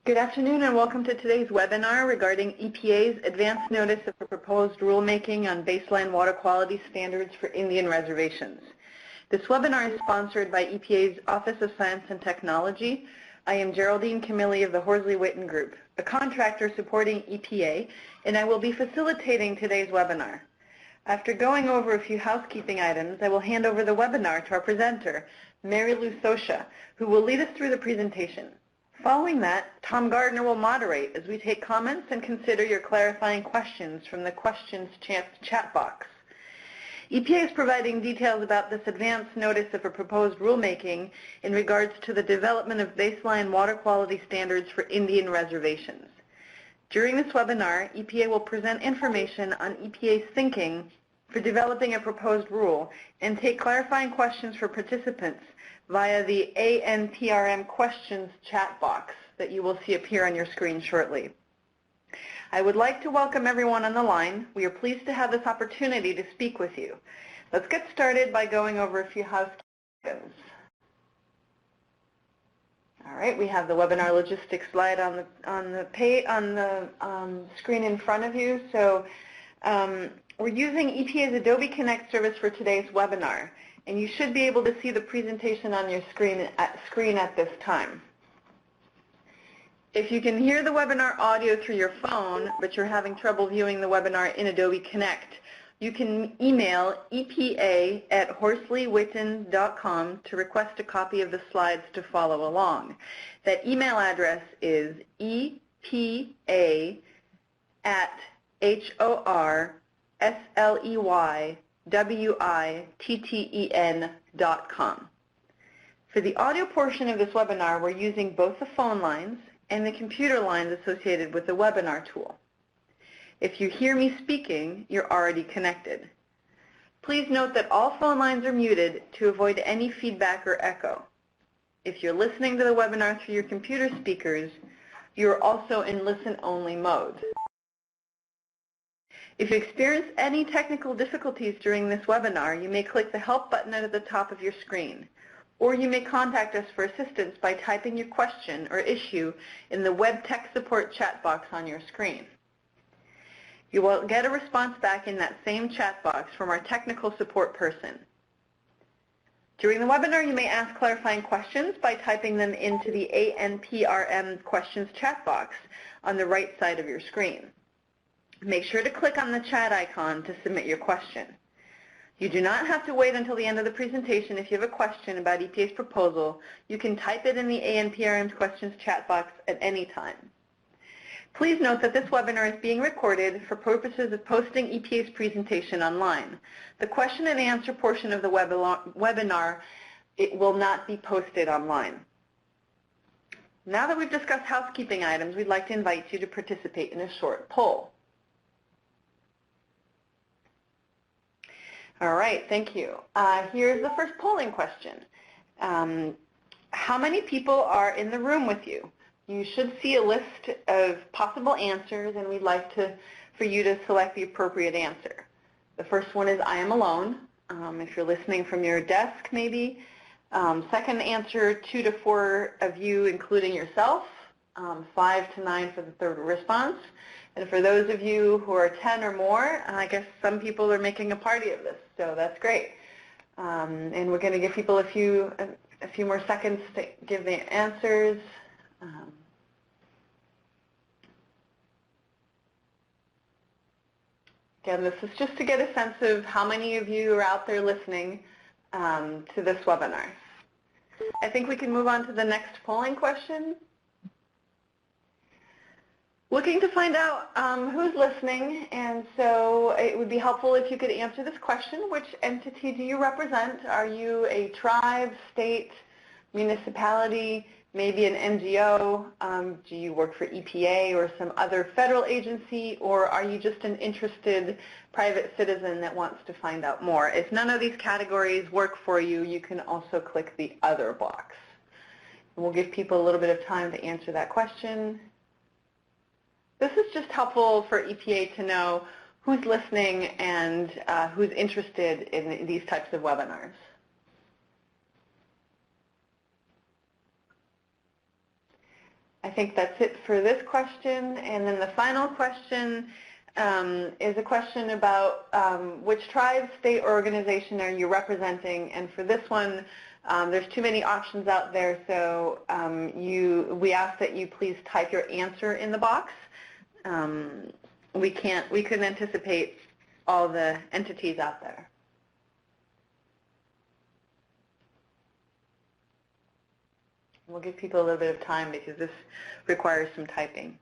Good afternoon and welcome to today's webinar regarding EPA's Advance Notice of a Proposed Rulemaking on Baseline Water Quality Standards for Indian Reservations. This webinar is sponsored by EPA's Office of Science and Technology. I am Geraldine Camilli of the Horsley-Witten Group, a contractor supporting EPA, and I will be facilitating today's webinar. After going over a few housekeeping items, I will hand over the webinar to our presenter, Mary Lou Sosha, who will lead us through the presentation. Following that, Tom Gardner will moderate as we take comments and consider your clarifying questions from the questions chat box. EPA is providing details about this advance notice of a proposed rulemaking in regards to the development of baseline water quality standards for Indian reservations. During this webinar, EPA will present information on EPA's thinking for developing a proposed rule and take clarifying questions for participants via the ANPRM questions chat box that you will see appear on your screen shortly. I would like to welcome everyone on the line. We are pleased to have this opportunity to speak with you. Let's get started by going over a few housekeeping items. All right, we have the webinar logistics slide on the screen in front of you. So we're using EPA's Adobe Connect service for today's webinar, and you should be able to see the presentation on your screen at this time. If you can hear the webinar audio through your phone, but you're having trouble viewing the webinar in Adobe Connect, you can email epa@horsley-witten.com to request a copy of the slides to follow along. That email address is epa@horsley-witten.com. For the audio portion of this webinar, we're using both the phone lines and the computer lines associated with the webinar tool. If you hear me speaking, you're already connected. Please note that all phone lines are muted to avoid any feedback or echo. If you're listening to the webinar through your computer speakers, you're also in listen-only mode. If you experience any technical difficulties during this webinar, you may click the Help button at the top of your screen, or you may contact us for assistance by typing your question or issue in the web tech support chat box on your screen. You will get a response back in that same chat box from our technical support person. During the webinar, you may ask clarifying questions by typing them into the ANPRM questions chat box on the right side of your screen. Make sure to click on the chat icon to submit your question. You do not have to wait until the end of the presentation. If you have a question about EPA's proposal, you can type it in the ANPRM's questions chat box at any time. Please note that this webinar is being recorded for purposes of posting EPA's presentation online. The question and answer portion of the webinar, it will not be posted online. Now that we've discussed housekeeping items, we'd like to invite you to participate in a short poll. All right, thank you. Here's the first polling question. How many people are in the room with you? You should see a list of possible answers, and we'd like for you to select the appropriate answer. The first one is I am alone, if you're listening from your desk maybe. Second answer, 2 to 4 of you including yourself, 5 to 9 for the third response. And for those of you who are 10 or more, I guess some people are making a party of this, so that's great. And we're going to give people a few more seconds to give the answers. Again, this is just to get a sense of how many of you are out there listening to this webinar. I think we can move on to the next polling question. Looking to find out who's listening, and so it would be helpful if you could answer this question. Which entity do you represent? Are you a tribe, state, municipality, maybe an NGO? Do you work for EPA or some other federal agency, or are you just an interested private citizen that wants to find out more? If none of these categories work for you, you can also click the other box. And we'll give people a little bit of time to answer that question. This is just helpful for EPA to know who's listening and who's interested in these types of webinars. I I think that's it for this question. And then the final question is a question about which tribe, state, or organization are you representing? And for this one, there's too many options out there, so we ask that you please type your answer in the box. We couldn't anticipate all the entities out there. We'll give people a little bit of time because this requires some typing.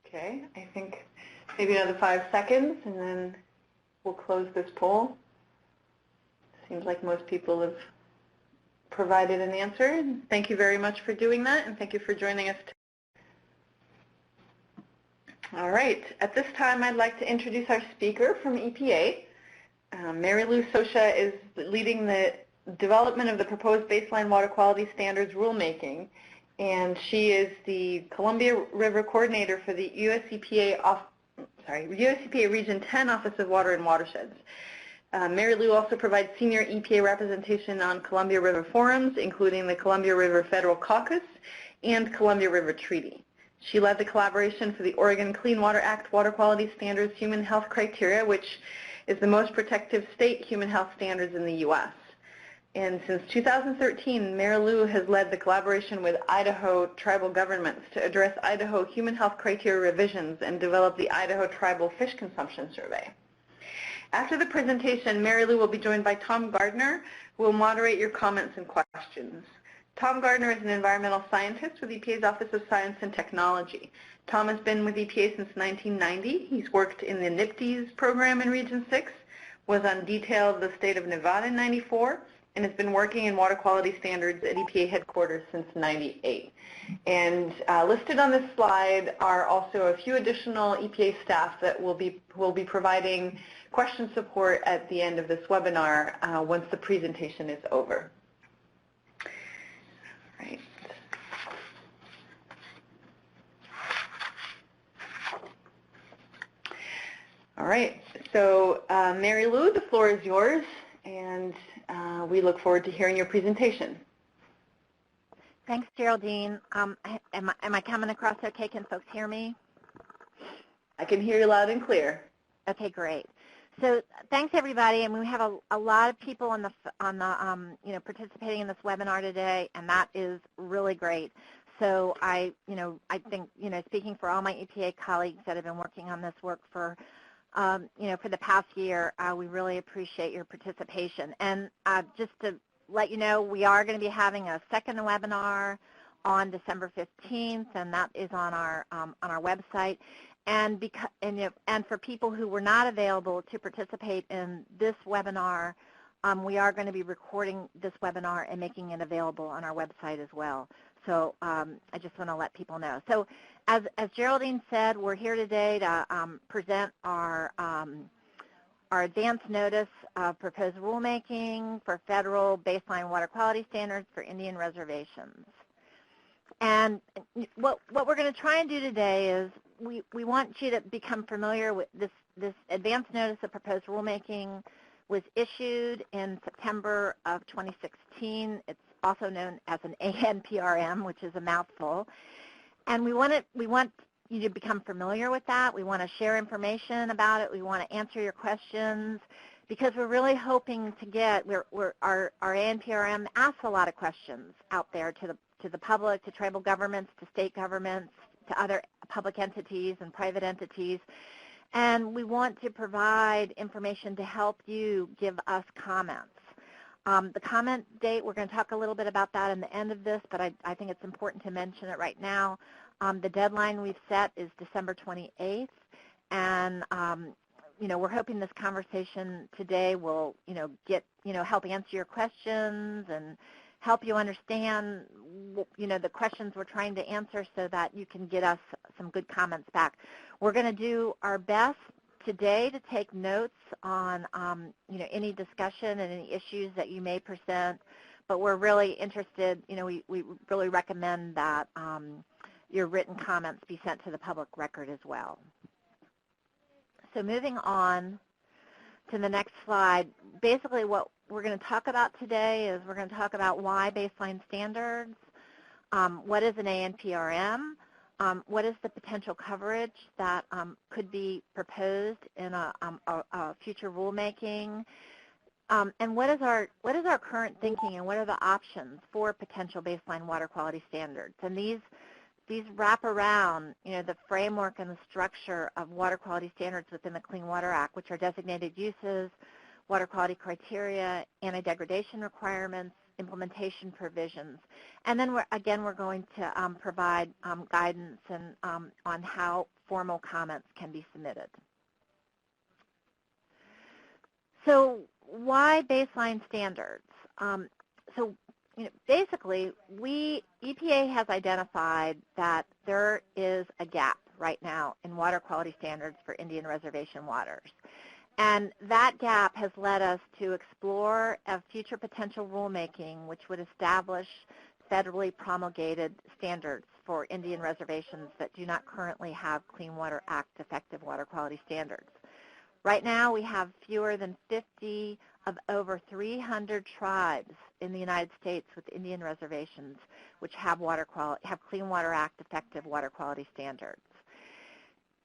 Okay, I think maybe another 5 seconds and then we'll close this poll. Seems like most people have provided an answer. Thank you very much for doing that, and thank you for joining us. All right, at this time I'd like to introduce our speaker from EPA. Mary Lou Socha is leading the development of the proposed baseline water quality standards rulemaking, and she is the Columbia River Coordinator for the US EPA Region 10 Office of Water and Watersheds. Mary Lou also provides senior EPA representation on Columbia River forums, including the Columbia River Federal Caucus and Columbia River Treaty. She led the collaboration for the Oregon Clean Water Act Water Quality Standards Human Health Criteria, which is the most protective state human health standards in the U.S. And since 2013, Mary Lou has led the collaboration with Idaho tribal governments to address Idaho human health criteria revisions and develop the Idaho Tribal Fish Consumption Survey. After the presentation, Mary Lou will be joined by Tom Gardner, who will moderate your comments and questions. Tom Gardner is an environmental scientist with EPA's Office of Science and Technology. Tom has been with EPA since 1990. He's worked in the NPDES program in Region 6, was on detail of the state of Nevada in 94, and has been working in water quality standards at EPA headquarters since 98. And listed on this slide are also a few additional EPA staff that will be providing question support at the end of this webinar once the presentation is over. All right. All right, so Mary Lou, the floor is yours, and we look forward to hearing your presentation. Thanks, Geraldine. Am I coming across okay? Can folks hear me? I can hear you loud and clear. Okay, great. So thanks, everybody. And we have a lot of people on the participating in this webinar today, and that is really great. So I think speaking for all my EPA colleagues that have been working on this work for for the past year, we really appreciate your participation. And just to let you know, we are going to be having a second webinar on December 15th, and that is on our website. And for people who were not available to participate in this webinar, we are going to be recording this webinar and making it available on our website as well. So I just want to let people know. So as Geraldine said, we're here today to present our advance notice of proposed rulemaking for federal baseline water quality standards for Indian reservations. And what we're going to try and do today is we want you to become familiar with this advance notice of proposed rulemaking was issued in September of 2016. It's also known as an ANPRM, which is a mouthful. And we want you to become familiar with that. We want to share information about it. We want to answer your questions because we're really hoping to get, our ANPRM asks a lot of questions out there to the public, to tribal governments, to state governments, to other public entities and private entities. And we want to provide information to help you give us comments. The comment date, we're going to talk a little bit about that in the end of this, but I think it's important to mention it right now. The deadline we've set is December 28th, and we're hoping this conversation today will, help answer your questions and help you understand, the questions we're trying to answer so that you can get us some good comments back. We're going to do our best today to take notes on any discussion and any issues that you may present, but we're really interested, we really recommend that your written comments be sent to the public record as well. So moving on to the next slide, basically what we're going to talk about today is we're going to talk about why baseline standards, what is an ANPRM, what is the potential coverage that could be proposed in a future rulemaking, and what is our current thinking and what are the options for potential baseline water quality standards. And these wrap around, the framework and the structure of water quality standards within the Clean Water Act, which are designated uses, water quality criteria, anti-degradation requirements, implementation provisions. And then we're going to provide guidance and on how formal comments can be submitted. So why baseline standards? Basically, EPA has identified that there is a gap right now in water quality standards for Indian reservation waters. And that gap has led us to explore a future potential rulemaking which would establish federally promulgated standards for Indian reservations that do not currently have Clean Water Act effective water quality standards. Right now, we have fewer than 50 of over 300 tribes in the United States with Indian reservations which have Clean Water Act effective water quality standards.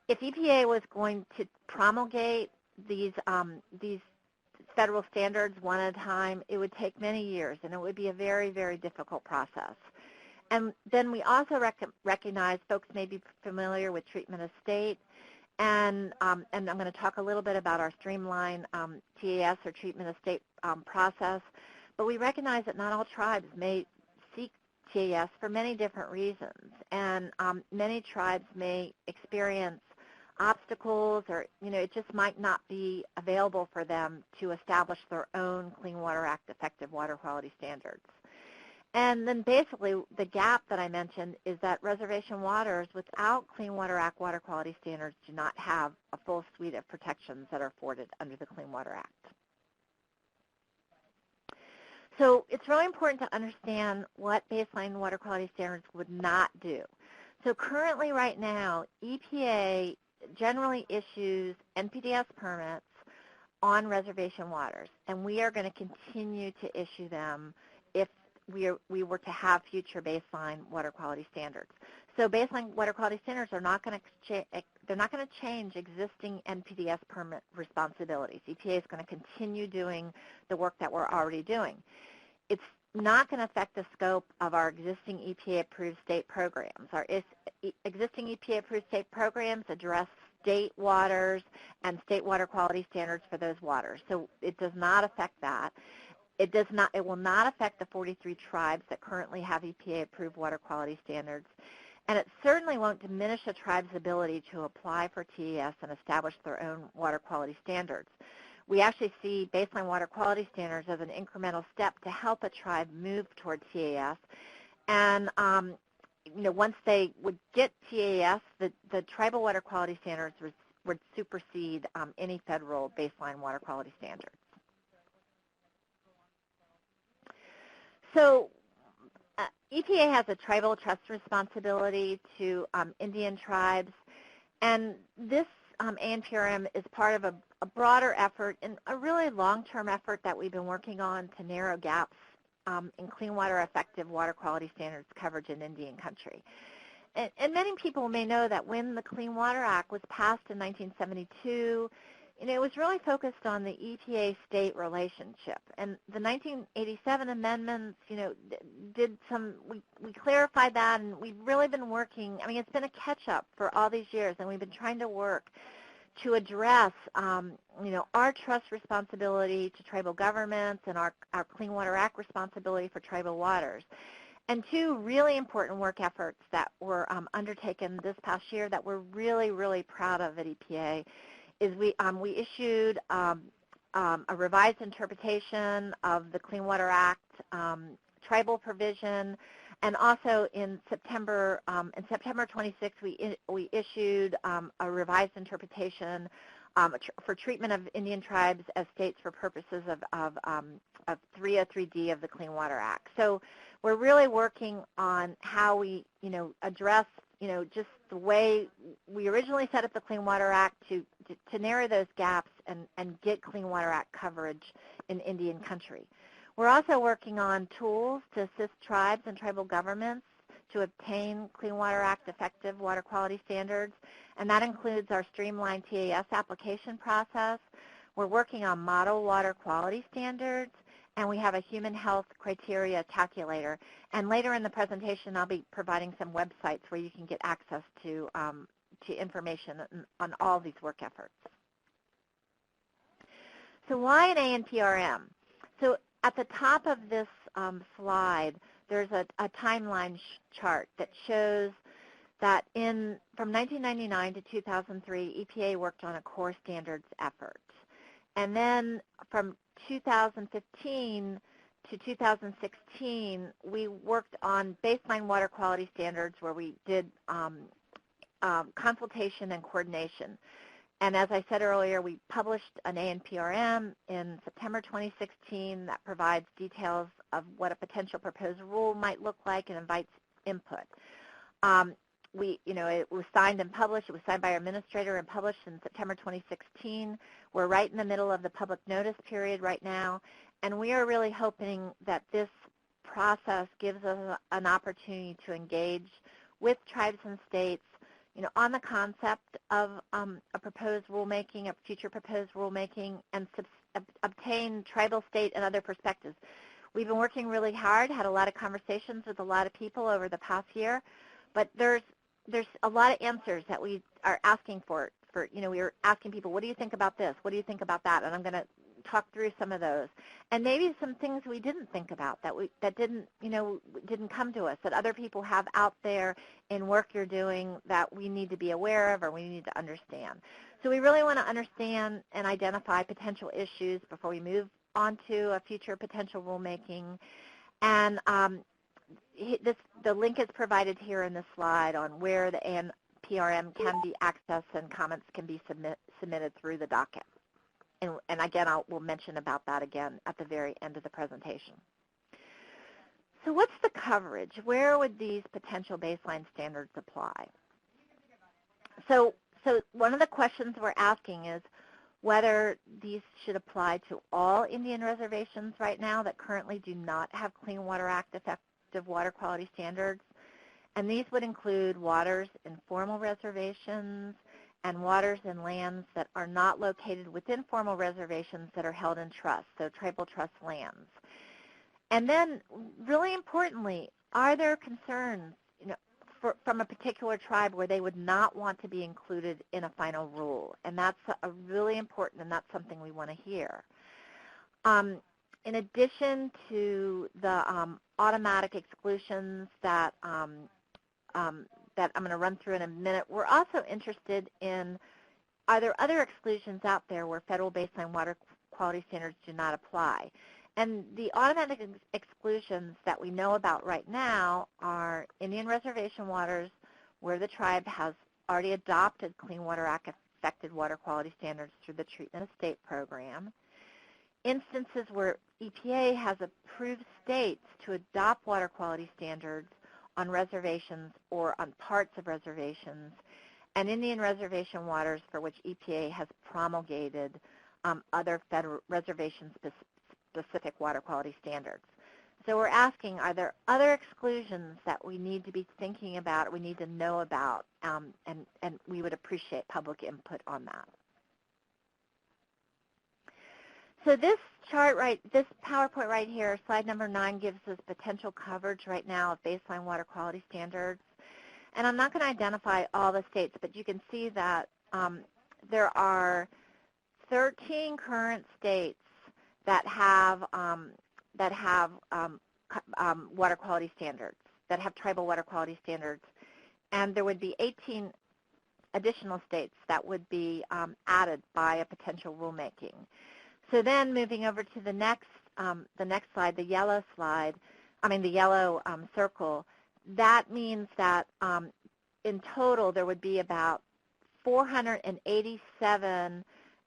If EPA was going to promulgate these federal standards one at a time, it would take many years, and it would be a very, very difficult process. And then we also recognize folks may be familiar with treatment of state, and I'm going to talk a little bit about our streamlined TAS or treatment of state process, but we recognize that not all tribes may seek TAS for many different reasons, and many tribes may experience obstacles or, it just might not be available for them to establish their own Clean Water Act effective water quality standards. And then basically the gap that I mentioned is that reservation waters without Clean Water Act water quality standards do not have a full suite of protections that are afforded under the Clean Water Act. So it's really important to understand what baseline water quality standards would not do. So currently right now, EPA generally issues NPDES permits on reservation waters, and we are going to continue to issue them if we were to have future baseline water quality standards. So baseline water quality standards are not going to change existing NPDES permit responsibilities. EPA is going to continue doing the work that we're already doing. It's not going to affect the scope of our existing EPA-approved state programs. Our existing EPA-approved state programs address state waters and state water quality standards for those waters. So it does not affect that. It will not affect the 43 tribes that currently have EPA-approved water quality standards. And it certainly won't diminish a tribe's ability to apply for TAS and establish their own water quality standards. We actually see baseline water quality standards as an incremental step to help a tribe move toward TAS. And once they would get TAS, the tribal water quality standards would supersede any federal baseline water quality standards. So EPA has a tribal trust responsibility to Indian tribes, and this ANPRM is part of a broader effort and a really long-term effort that we've been working on to narrow gaps in clean water effective water quality standards coverage in Indian country. And many people may know that when the Clean Water Act was passed in 1972, it was really focused on the EPA-state relationship. And the 1987 amendments, we clarified that, and we've really been working. I mean, it's been a catch-up for all these years, and we've been trying to work to address, our trust responsibility to tribal governments and our Clean Water Act responsibility for tribal waters. And two really important work efforts that were undertaken this past year that we're really, really proud of at EPA is we issued a revised interpretation of the Clean Water Act tribal provision And also in September 26th, we issued a revised interpretation for treatment of Indian tribes as states for purposes of 303D of the Clean Water Act. So we're really working on how we, address, just the way we originally set up the Clean Water Act to narrow those gaps and get Clean Water Act coverage in Indian country. We're also working on tools to assist tribes and tribal governments to obtain Clean Water Act effective water quality standards, and that includes our streamlined TAS application process. We're working on model water quality standards, and we have a human health criteria calculator. And later in the presentation, I'll be providing some websites where you can get access to information on all these work efforts. So why an ANPRM? So at the top of this slide, there's a timeline chart that shows that from 1999 to 2003, EPA worked on a core standards effort. And then from 2015 to 2016, we worked on baseline water quality standards where we did consultation and coordination. And as I said earlier, we published an ANPRM in September 2016 that provides details of what a potential proposed rule might look like and invites input. It was signed and published. It was signed by our administrator and published in September 2016. We're right in the middle of the public notice period right now, and we are really hoping that this process gives us an opportunity to engage with tribes and states, on the concept of a proposed rulemaking, a future proposed rulemaking, and obtain tribal, state, and other perspectives. We've been working really hard, had a lot of conversations with a lot of people over the past year, but there's a lot of answers that we are asking for. We are asking people, what do you think about this? What do you think about that? And I'm going to talk through some of those, and maybe some things we didn't think about that didn't come to us, that other people have out there in work you're doing that we need to be aware of or we need to understand. So we really want to understand and identify potential issues before we move on to a future potential rulemaking. And the link is provided here in this slide on where the ANPRM can be accessed and comments can be submitted through the docket. And again, we'll mention about that again at the very end of the presentation. So what's the coverage? Where would these potential baseline standards apply? So one of the questions we're asking is whether these should apply to all Indian reservations right now that currently do not have Clean Water Act effective water quality standards. And these would include waters in formal reservations, and waters and lands that are not located within formal reservations that are held in trust, so tribal trust lands. And then, really importantly, are there concerns from a particular tribe where they would not want to be included in a final rule? And that's a really important, and that's something we want to hear. In addition to the automatic exclusions that I'm going to run through in a minute, we're also interested in, are there other exclusions out there where federal baseline water quality standards do not apply? And the automatic exclusions that we know about right now are Indian reservation waters where the tribe has already adopted Clean Water Act effective water quality standards through the Treatment of State program, instances where EPA has approved states to adopt water quality standards on reservations or on parts of reservations, and Indian reservation waters for which EPA has promulgated other federal reservation-specific water quality standards. So we're asking, are there other exclusions that we need to be thinking about, we need to know about, and we would appreciate public input on that. So this chart this PowerPoint right here, slide number 9, gives us potential coverage right now of baseline water quality standards. And I'm not going to identify all the states, but you can see that there are 13 current states that have water quality standards, that have tribal water quality standards, and there would be 18 additional states that would be added by a potential rulemaking. So then moving over to the next slide, the yellow slide, the yellow circle, that means that in total there would be about 487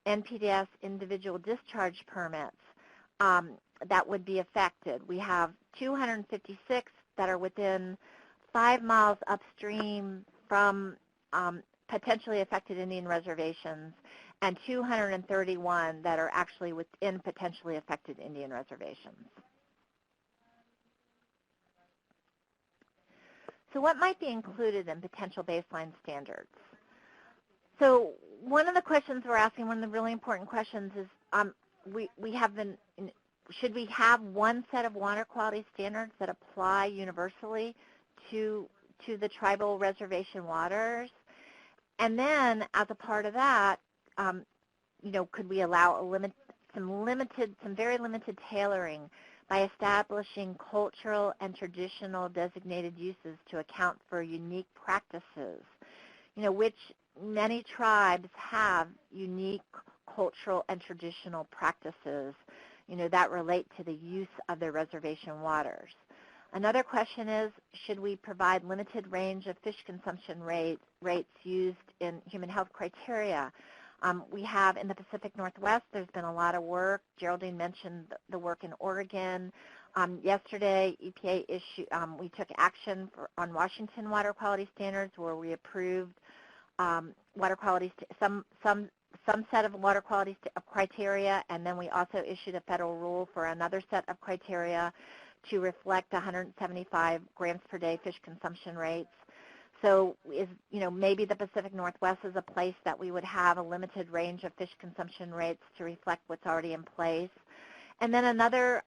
NPDES individual discharge permits that would be affected. We have 256 that are within 5 miles upstream from potentially affected Indian reservations, and 231 that are actually within potentially affected Indian reservations. So what might be included in potential baseline standards? So one of the questions we're asking, one of the really important questions is, should we have one set of water quality standards that apply universally to the tribal reservation waters? And then, as a part of that, could we allow some very limited tailoring by establishing cultural and traditional designated uses to account for unique practices, which many tribes have unique cultural and traditional practices, that relate to the use of their reservation waters. Another question is, should we provide limited range of fish consumption rates used in human health criteria? We have in the Pacific Northwest, there's been a lot of work. Geraldine mentioned the work in Oregon. Yesterday, EPA we took action on Washington water quality standards, where we approved water quality, some set of water quality criteria, and then we also issued a federal rule for another set of criteria to reflect 175 grams per day fish consumption rates. So maybe the Pacific Northwest is a place that we would have a limited range of fish consumption rates to reflect what's already in place. And then another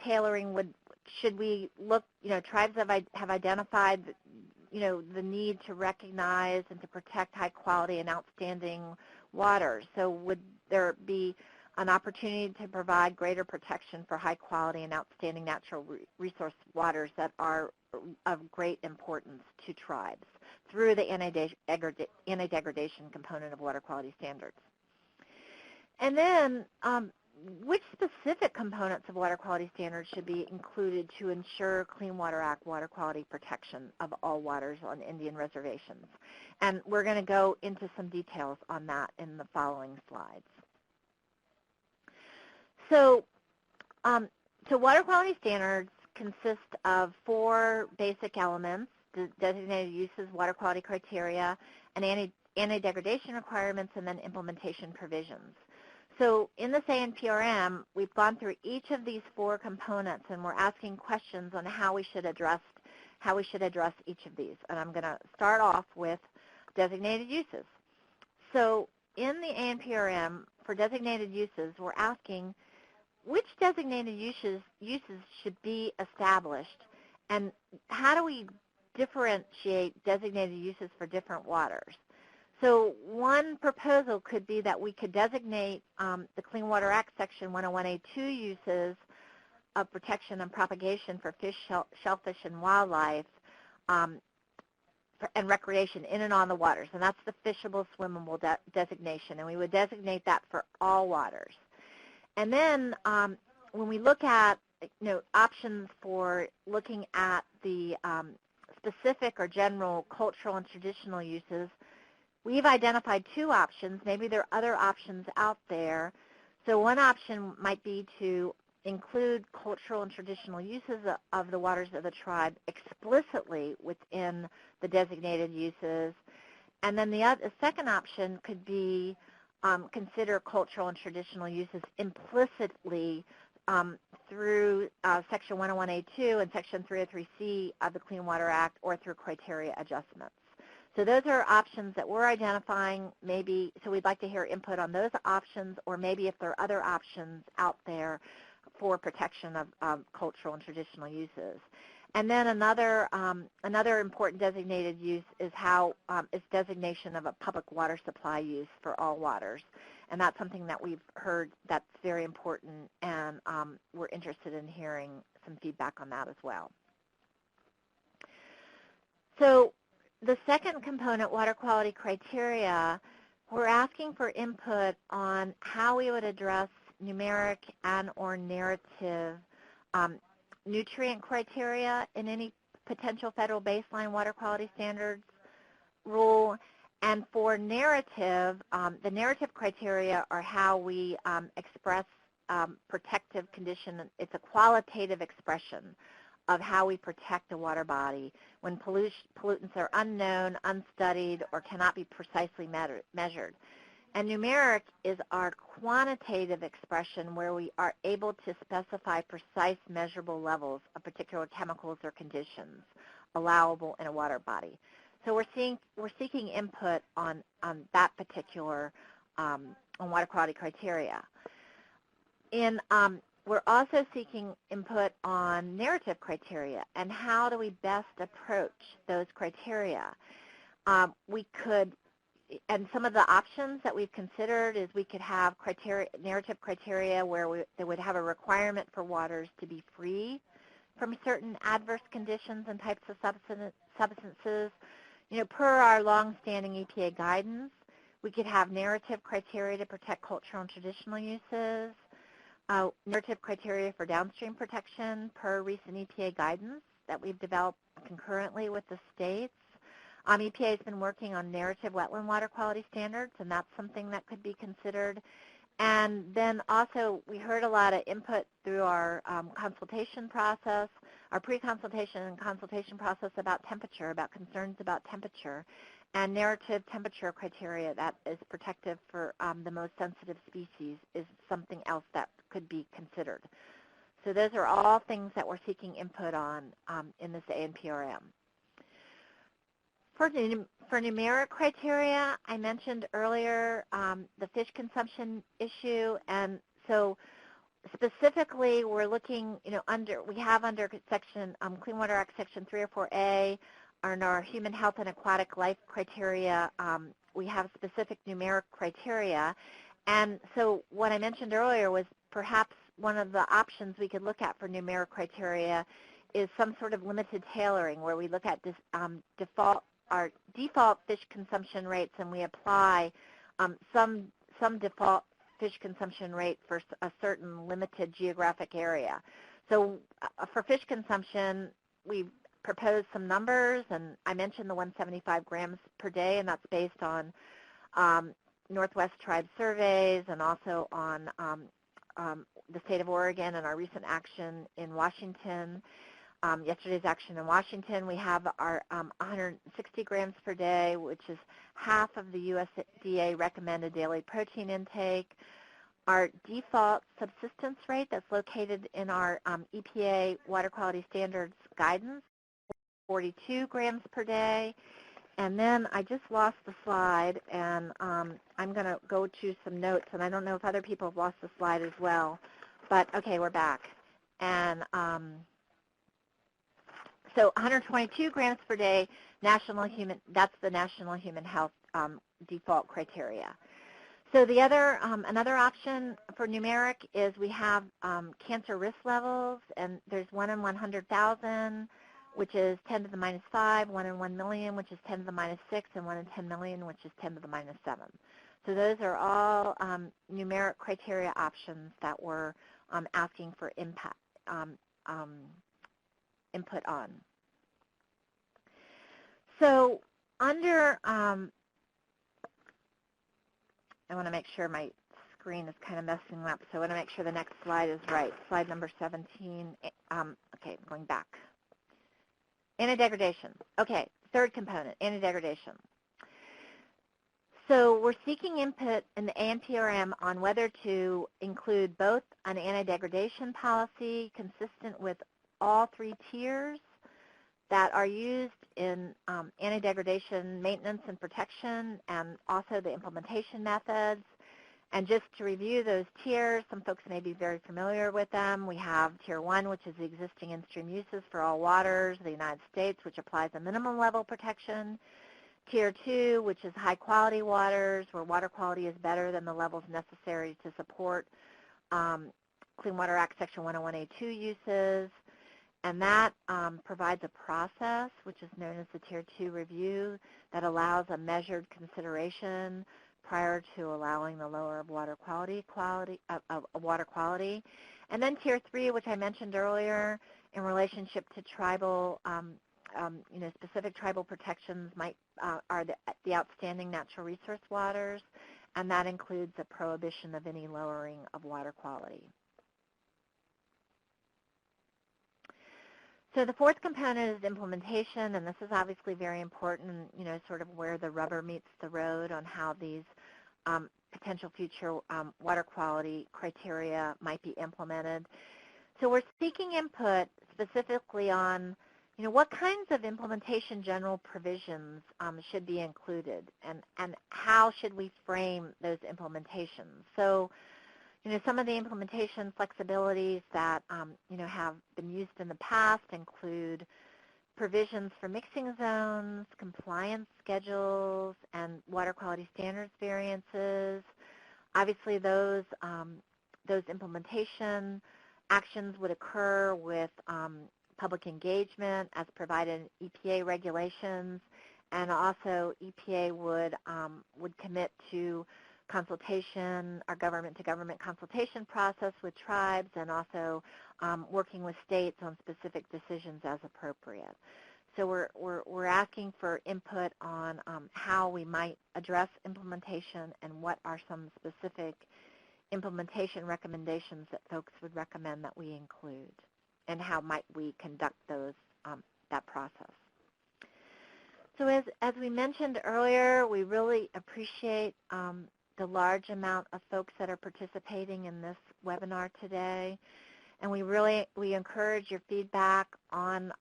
tailoring should we look, tribes have identified, the need to recognize and to protect high quality and outstanding waters. So would there be an opportunity to provide greater protection for high quality and outstanding natural resource waters that are of great importance to tribes through the anti-degradation component of water quality standards? And then which specific components of water quality standards should be included to ensure Clean Water Act water quality protection of all waters on Indian reservations? And we're going to go into some details on that in the following slides. So water quality standards consist of 4 basic elements: designated uses, water quality criteria, and anti-degradation requirements, and then implementation provisions. So in this ANPRM, we've gone through each of these 4 components, and we're asking questions on how we should address each of these. And I'm going to start off with designated uses. So in the ANPRM, for designated uses, we're asking which designated uses should be established, and how do we differentiate designated uses for different waters? So one proposal could be that we could designate the Clean Water Act Section 101A2 uses of protection and propagation for fish, shellfish, and wildlife and recreation in and on the waters, and that's the fishable, swimmable designation, and we would designate that for all waters. And then when we look at options for looking at the specific or general cultural and traditional uses, we've identified 2 options. Maybe there are other options out there. So one option might be to include cultural and traditional uses of the waters of the tribe explicitly within the designated uses. And then the second option could be consider cultural and traditional uses implicitly through Section 101A2 and Section 303C of the Clean Water Act, or through criteria adjustments. So those are options that we're identifying, maybe, so we'd like to hear input on those options, or maybe if there are other options out there for protection of cultural and traditional uses. And then another important designated use is is designation of a public water supply use for all waters. And that's something that we've heard that's very important, and we're interested in hearing some feedback on that as well. So the second component, water quality criteria, we're asking for input on how we would address numeric and or narrative nutrient criteria in any potential federal baseline water quality standards rule. And for narrative, the narrative criteria are how we express protective condition. It's a qualitative expression of how we protect a water body when pollutants are unknown, unstudied, or cannot be precisely measured. And numeric is our quantitative expression where we are able to specify precise measurable levels of particular chemicals or conditions allowable in a water body. So we're seeking input on that particular on water quality criteria. We're also seeking input on narrative criteria and how do we best approach those criteria. We could, and some of the options that we've considered is we could have narrative criteria where they would have a requirement for waters to be free from certain adverse conditions and types of substances. You know, per our long-standing EPA guidance, we could have narrative criteria to protect cultural and traditional uses, narrative criteria for downstream protection per recent EPA guidance that we've developed concurrently with the states. EPA has been working on narrative wetland water quality standards, and that's something that could be considered. And then also, we heard a lot of input through our consultation process, our pre-consultation and consultation process about temperature, about concerns about temperature, and narrative temperature criteria that is protective for the most sensitive species is something else that could be considered. So those are all things that we're seeking input on in this ANPRM. For numeric criteria, I mentioned earlier the fish consumption issue, and so specifically we're looking, you know, we have under section Clean Water Act section 304A, on our human health and aquatic life criteria, we have specific numeric criteria. And so what I mentioned earlier was perhaps one of the options we could look at for numeric criteria is some sort of limited tailoring where we look at this, our default fish consumption rates and we apply some default fish consumption rate for a certain limited geographic area. So for fish consumption, we've proposed some numbers, and I mentioned the 175 grams per day, and that's based on Northwest Tribe surveys and also on the state of Oregon and our recent action in Washington. Yesterday's action in Washington, we have our 160 grams per day, which is half of the USDA recommended daily protein intake. Our default subsistence rate that's located in our EPA water quality standards guidance, 42 grams per day. And then I just lost the slide, and I'm going to go to some notes, and I don't know if other people have lost the slide as well. But, okay, we're back. And so 122 grams per day, that's the National Human Health default criteria. So the other, another option for numeric is we have cancer risk levels, and there's 1 in 100,000, which is 10 to the minus 5, 1 in 1 million, which is 10 to the minus 6, and 1 in 10 million, which is 10 to the minus 7. So those are all numeric criteria options that we're asking for input on. So under, I want to make sure my screen is kind of messing up, so I want to make sure the next slide is right. Slide number 17. Okay, going back. Anti-degradation. Okay, third component, anti-degradation. So we're seeking input in the ANPRM on whether to include both an anti-degradation policy consistent with all 3 tiers that are used in anti-degradation maintenance and protection, and also the implementation methods. And just to review those tiers, some folks may be very familiar with them. We have Tier 1, which is the existing in-stream uses for all waters of the United States, which applies a minimum level protection. Tier 2, which is high-quality waters, where water quality is better than the levels necessary to support Clean Water Act Section 101A2 uses. And that provides a process, which is known as the Tier 2 review, that allows a measured consideration prior to allowing the lower of water quality. And then Tier 3, which I mentioned earlier, in relationship to tribal, specific tribal protections are the outstanding natural resource waters, and that includes a prohibition of any lowering of water quality. So the fourth component is implementation, and this is obviously very important, sort of where the rubber meets the road on how these potential future water quality criteria might be implemented. So we're seeking input specifically on, what kinds of implementation general provisions should be included, and how should we frame those implementations. So, some of the implementation flexibilities that, have been used in the past include provisions for mixing zones, compliance schedules, and water quality standards variances. Obviously, those implementation actions would occur with public engagement as provided in EPA regulations, and also EPA would commit to consultation, our government-to-government consultation process with tribes, and also working with states on specific decisions as appropriate. So we're asking for input on how we might address implementation and what are some specific implementation recommendations that folks would recommend that we include, and how might we conduct that process. So as we mentioned earlier, we really appreciate the large amount of folks that are participating in this webinar today, and we encourage your feedback on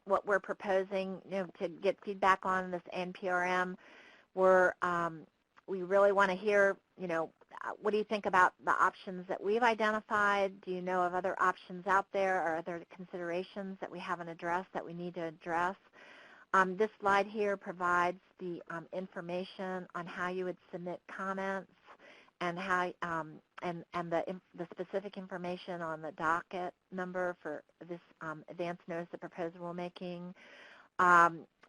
what we're proposing, to get feedback on this ANPRM. We really want to hear, what do you think about the options that we've identified? Do you know of other options out there, or other considerations that we haven't addressed that we need to address? This slide here provides the information on how you would submit comments, and how the specific information on the docket number for this advance notice of proposed rulemaking.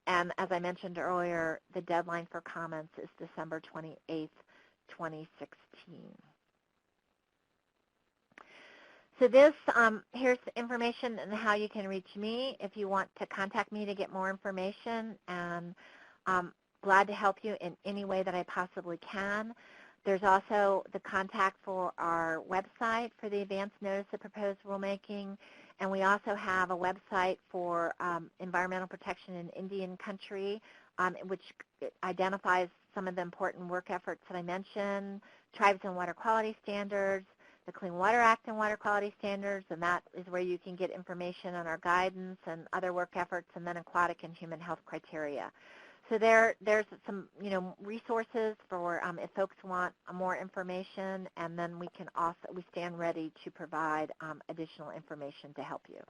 And as I mentioned earlier, the deadline for comments is December 28th, 2016. So here's the information and how you can reach me if you want to contact me to get more information, and glad to help you in any way that I possibly can. There's also the contact for our website for the advance notice of proposed rulemaking, and we also have a website for environmental protection in Indian country, which identifies some of the important work efforts that I mentioned, tribes and water quality standards, the Clean Water Act and water quality standards, and that is where you can get information on our guidance and other work efforts, and then aquatic and human health criteria. So there's some resources for if folks want more information, and then we stand ready to provide additional information to help you.